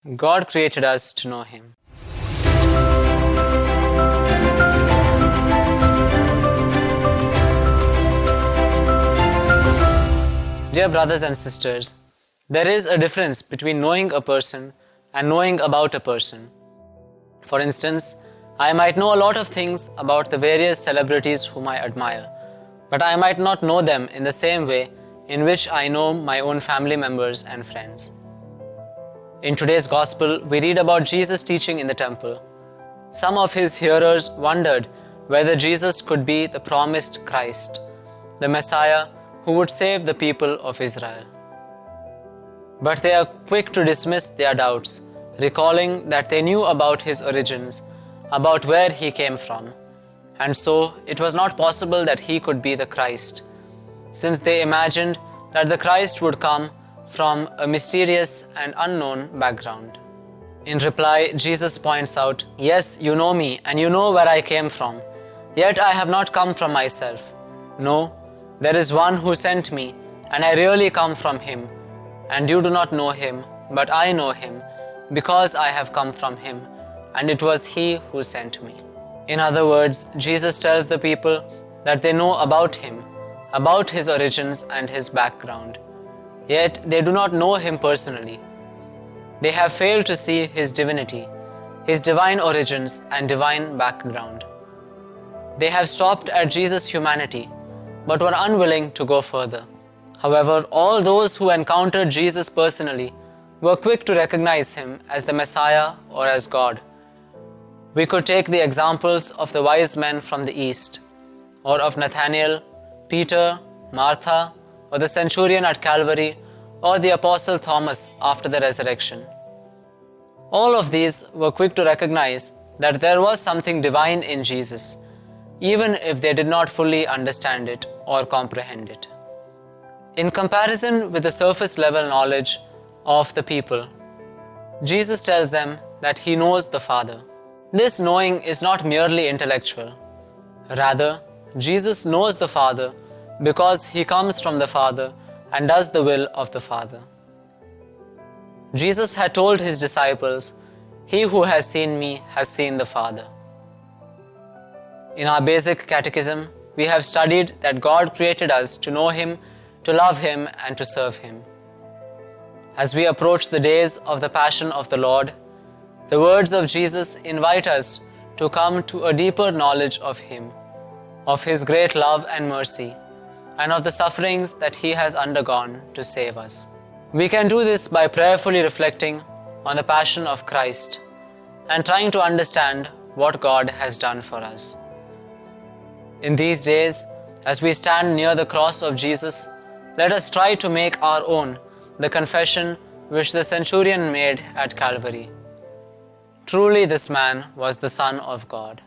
God created us to know Him. Dear brothers and sisters, there is a difference between knowing a person and knowing about a person. For instance, I might know a lot of things about the various celebrities whom I admire, but I might not know them in the same way in which I know my own family members and friends. In today's Gospel, we read about Jesus teaching in the temple. Some of His hearers wondered whether Jesus could be the promised Christ, the Messiah who would save the people of Israel. But they are quick to dismiss their doubts, recalling that they knew about His origins, about where He came from, and so it was not possible that He could be the Christ, since they imagined that the Christ would come from a mysterious and unknown background. In reply, Jesus points out, "Yes, you know me and you know where I came from, yet I have not come from myself. No, there is one who sent me, and I really come from Him, and you do not know Him, but I know Him, because I have come from Him, and it was He who sent me." In other words, Jesus tells the people that they know about Him, about His origins and His background, yet they do not know Him personally. They have failed to see His divinity, His divine origins and divine background. They have stopped at Jesus' humanity, but were unwilling to go further. However, all those who encountered Jesus personally were quick to recognize Him as the Messiah or as God. We could take the examples of the wise men from the East, or of Nathanael, Peter, Martha, or the centurion at Calvary, or the Apostle Thomas after the resurrection. All of these were quick to recognize that there was something divine in Jesus, even if they did not fully understand it or comprehend it. In comparison with the surface level knowledge of the people, Jesus tells them that He knows the Father. This knowing is not merely intellectual. Rather, Jesus knows the Father because He comes from the Father and does the will of the Father. Jesus had told His disciples, "He who has seen me has seen the Father." In our basic catechism, we have studied that God created us to know Him, to love Him, and to serve Him. As we approach the days of the Passion of the Lord, the words of Jesus invite us to come to a deeper knowledge of Him, of His great love and mercy, and of the sufferings that He has undergone to save us. We can do this by prayerfully reflecting on the Passion of Christ and trying to understand what God has done for us. In these days, as we stand near the cross of Jesus, let us try to make our own the confession which the centurion made at Calvary. Truly this man was the Son of God.